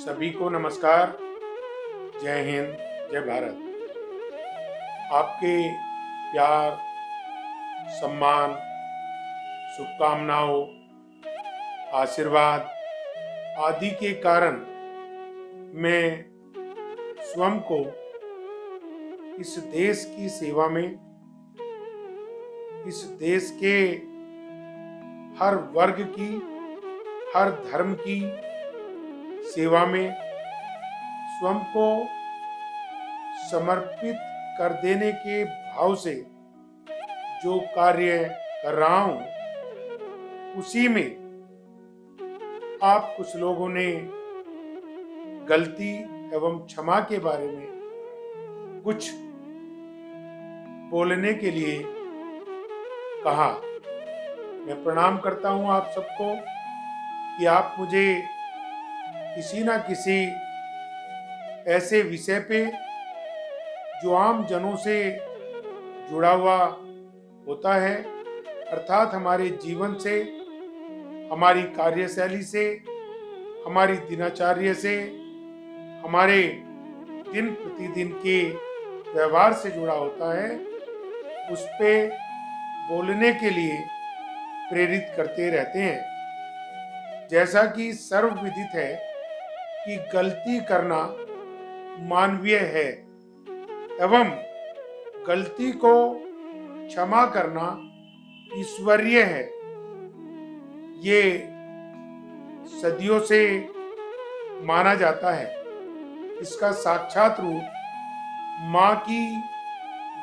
सभी को नमस्कार। जय हिंद, जय भारत। आपके प्यार, सम्मान, शुभकामनाओं, आशीर्वाद आदि के कारण मैं स्वयं को इस देश की सेवा में, इस देश के हर वर्ग की, हर धर्म की सेवा में स्वयं को समर्पित कर देने के भाव से जो कार्य कर रहा हूं, उसी में आप कुछ लोगों ने गलती एवं क्षमा के बारे में कुछ बोलने के लिए कहा। मैं प्रणाम करता हूं आप सबको कि आप मुझे किसी ना किसी ऐसे विषय पे जो आम जनों से जुड़ा हुआ होता है, अर्थात हमारे जीवन से, हमारी कार्यशैली से, हमारी दिनचर्या से, हमारे दिन प्रतिदिन के व्यवहार से जुड़ा होता है, उस पे बोलने के लिए प्रेरित करते रहते हैं। जैसा कि सर्वविदित है कि गलती करना मानवीय है एवं गलती को क्षमा करना ईश्वरीय है। ये सदियों से माना जाता है। इसका साक्षात रूप माँ की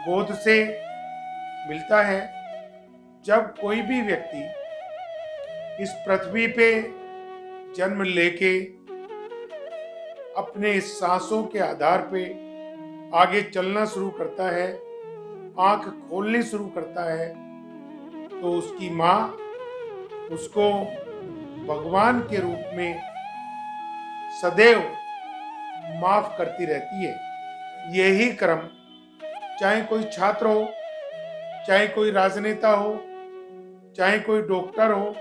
गोद से मिलता है। जब कोई भी व्यक्ति इस पृथ्वी पे जन्म लेके अपने सांसों के आधार पे आगे चलना शुरू करता है, आंख खोलनी शुरू करता है, तो उसकी माँ उसको भगवान के रूप में सदैव माफ करती रहती है। यही क्रम चाहे कोई छात्र हो, चाहे कोई राजनेता हो, चाहे कोई डॉक्टर हो,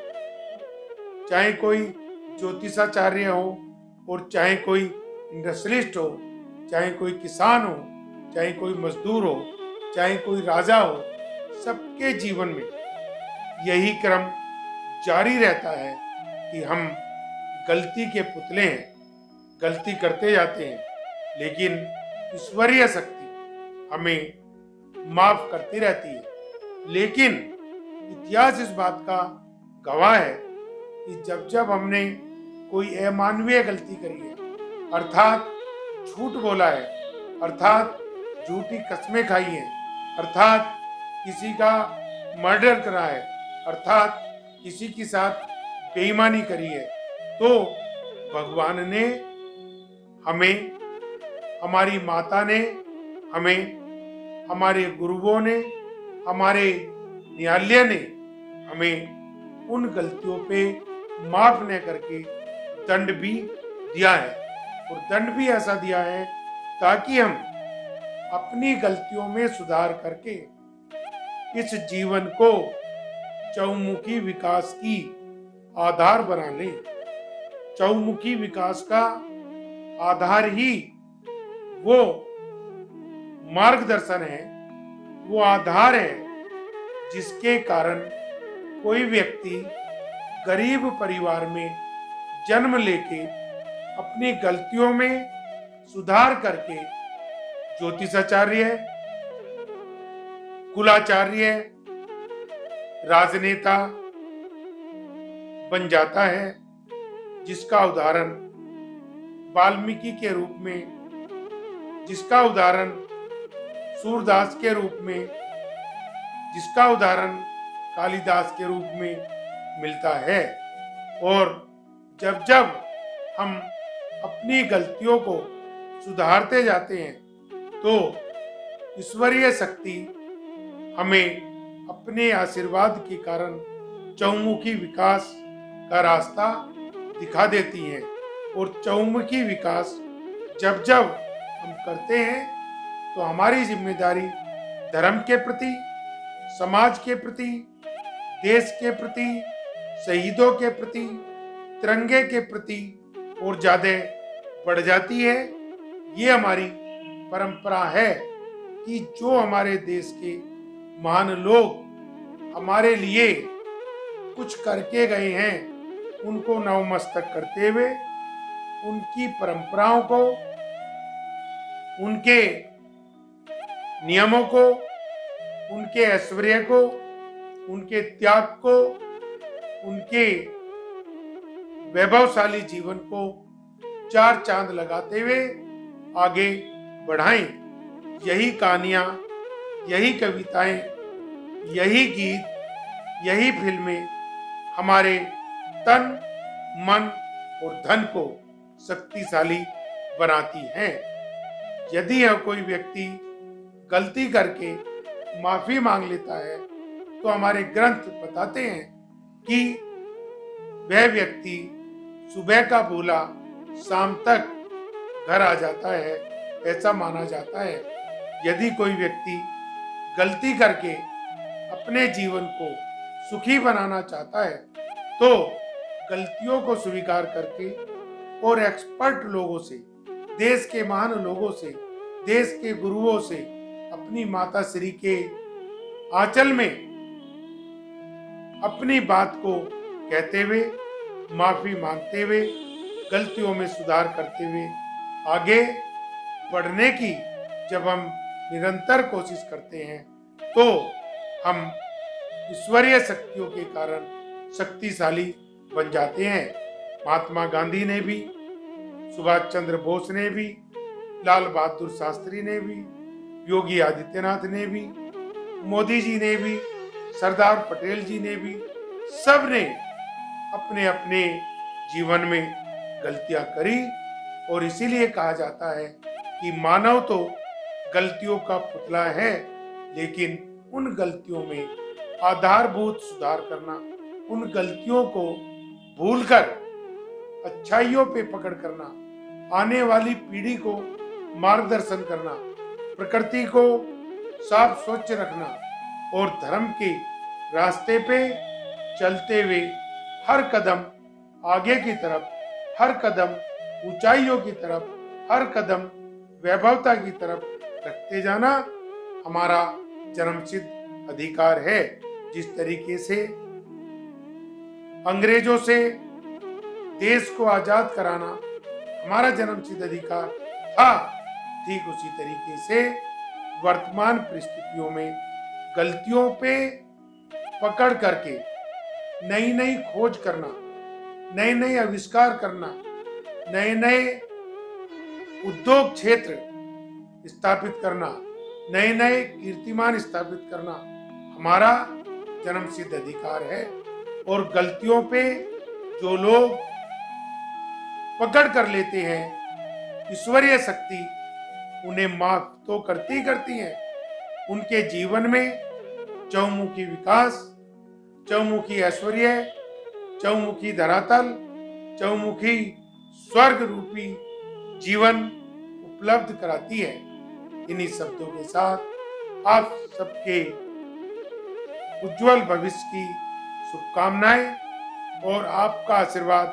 चाहे कोई ज्योतिषाचार्य हो, और चाहे कोई इंडस्ट्रियलिस्ट हो, चाहे कोई किसान हो, चाहे कोई मजदूर हो, चाहे कोई राजा हो, सबके जीवन में यही क्रम जारी रहता है कि हम गलती के पुतले हैं, गलती करते जाते हैं, लेकिन ईश्वरीय शक्ति हमें माफ करती रहती है। लेकिन इतिहास इस बात का गवाह है कि जब जब हमने कोई अमानवीय गलती करी है, अर्थात झूठ बोला है, अर्थात झूठी कस्में खाई हैं, अर्थात किसी का मर्डर करा है, अर्थात किसी के साथ बेईमानी करी है, तो भगवान ने हमें, हमारी माता ने हमें, हमारे गुरुओं ने, हमारे न्यायालय ने हमें उन गलतियों पे माफ न करके दंड भी दिया है। और दंड भी ऐसा दिया है ताकि हम अपनी गलतियों में सुधार करके इस जीवन को चहुमुखी विकास की आधार बना लें। चहुमुखी विकास का आधार ही वो मार्गदर्शन है, वो आधार है जिसके कारण कोई व्यक्ति गरीब परिवार में जन्म लेके अपनी गलतियों में सुधार करके ज्योतिषाचार्य, कुलाचार्य, राजनेता बन जाता है, जिसका उदाहरण वाल्मीकि के रूप में, जिसका उदाहरण सूरदास के रूप में, जिसका उदाहरण कालिदास के रूप में मिलता है। और जब जब हम अपनी गलतियों को सुधारते जाते हैं, तो ईश्वरीय शक्ति हमें अपने आशीर्वाद के कारण चहुमुखी विकास का रास्ता दिखा देती है। और चहुमुखी विकास जब जब हम करते हैं, तो हमारी जिम्मेदारी धर्म के प्रति, समाज के प्रति, देश के प्रति, शहीदों के प्रति, तिरंगे के प्रति और ज्यादा बढ़ जाती है। ये हमारी परंपरा है कि जो हमारे देश के महान लोग हमारे लिए कुछ करके गए हैं, उनको नतमस्तक करते हुए उनकी परंपराओं को, उनके नियमों को, उनके ऐश्वर्य को, उनके त्याग को, उनके वैभवशाली जीवन को चार चांद लगाते हुए आगे बढ़ाएं। यही कहानियां, यही कविताएं, यही गीत, यही फिल्में हमारे तन, मन और धन को शक्तिशाली बनाती हैं। यदि यह कोई व्यक्ति गलती करके माफी मांग लेता है तो हमारे ग्रंथ बताते हैं कि वह व्यक्ति सुबह का भूला शाम तक घर आ जाता है, ऐसा माना जाता है। यदि कोई व्यक्ति गलती करके अपने जीवन को सुखी बनाना चाहता है तो गलतियों को स्वीकार करके और एक्सपर्ट लोगों से, देश के महान लोगों से, देश के गुरुओं से अपनी माता श्री के आंचल में अपनी बात को कहते हुए, माफी मांगते हुए, गलतियों में सुधार करते हुए आगे बढ़ने की जब हम निरंतर कोशिश करते हैं तो हम ईश्वरीय शक्तियों के कारण शक्तिशाली बन जाते हैं। महात्मा गांधी ने भी, सुभाष चंद्र बोस ने भी, लाल बहादुर शास्त्री ने भी, योगी आदित्यनाथ ने भी, मोदी जी ने भी, सरदार पटेल जी ने भी, सब ने अपने अपने जीवन में गलतियां करी। और इसीलिए कहा जाता है कि मानव तो गलतियों का पुतला है, लेकिन उन गलतियों में आधारभूत सुधार करना, उन गलतियों को भूलकर अच्छाइयों पे पकड़ करना, आने वाली पीढ़ी को मार्गदर्शन करना, प्रकृति को साफ स्वच्छ रखना और धर्म के रास्ते पे चलते हुए हर कदम आगे की तरफ, हर कदम ऊंचाइयों की तरफ, हर कदम वैभवता की तरफ रखते जाना हमारा जन्मसिद्ध अधिकार है। जिस तरीके से अंग्रेजों से देश को आजाद कराना हमारा जन्मसिद्ध अधिकार था, ठीक उसी तरीके से वर्तमान परिस्थितियों में गलतियों पे पकड़ करके नई नई खोज करना, नए नए आविष्कार करना, नए नए उद्योग क्षेत्र स्थापित करना, नए नए कीर्तिमान स्थापित करना हमारा जन्मसिद्ध अधिकार है। और गलतियों पे जो लोग पकड़ कर लेते हैं, ईश्वरीय शक्ति उन्हें माफ तो करती करती है। उनके जीवन में चहुमुखी विकास, चहुमुखी ऐश्वर्य, चहुमुखी धरातल, चहुमुखी स्वर्ग रूपी जीवन उपलब्ध कराती है। इन्हीं शब्दों के साथ आप सबके उज्जवल भविष्य की शुभकामनाएं और आपका आशीर्वाद,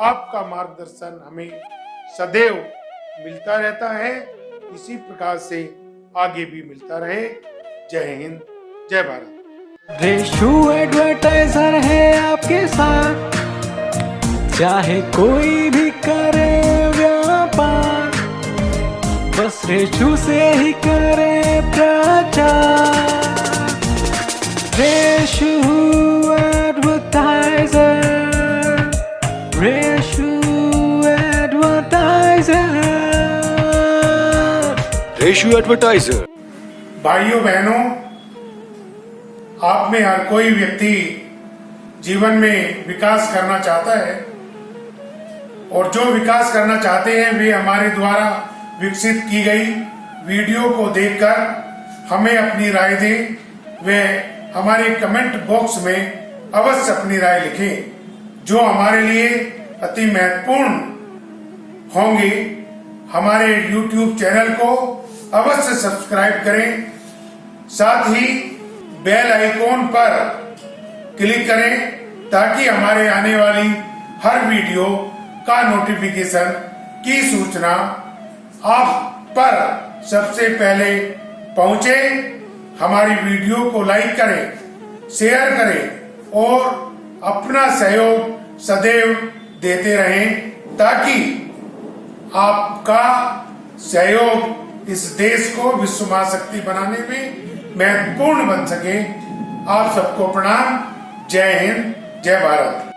आपका मार्गदर्शन हमें सदैव मिलता रहता है। इसी प्रकार से आगे भी मिलता रहे। जय हिंद, जय भारत। रेशु एडवर्टाइजर है आपके साथ, चाहे कोई भी करे व्यापार, बस रेशु से ही करे प्रचार। Reshu advertiser, Reshu advertiser, Reshu advertiser. भाइयों बहनों, आप में हर कोई व्यक्ति जीवन में विकास करना चाहता है और जो विकास करना चाहते हैं वे हमारे द्वारा विकसित की गई वीडियो को देखकर हमें अपनी राय दें। वे हमारे कमेंट बॉक्स में अवश्य अपनी राय लिखें जो हमारे लिए अति महत्वपूर्ण होंगे। हमारे YouTube चैनल को अवश्य सब्सक्राइब करें, साथ ही बेल आइकॉन पर क्लिक करें ताकि हमारे आने वाली हर वीडियो का नोटिफिकेशन की सूचना आप पर सबसे पहले पहुंचे। हमारी वीडियो को लाइक करें, शेयर करें और अपना सहयोग सदैव देते रहें, ताकि आपका सहयोग इस देश को विश्व महाशक्ति बनाने में महत्वपूर्ण बन सके। आप सबको प्रणाम। जय हिंद, जय भारत।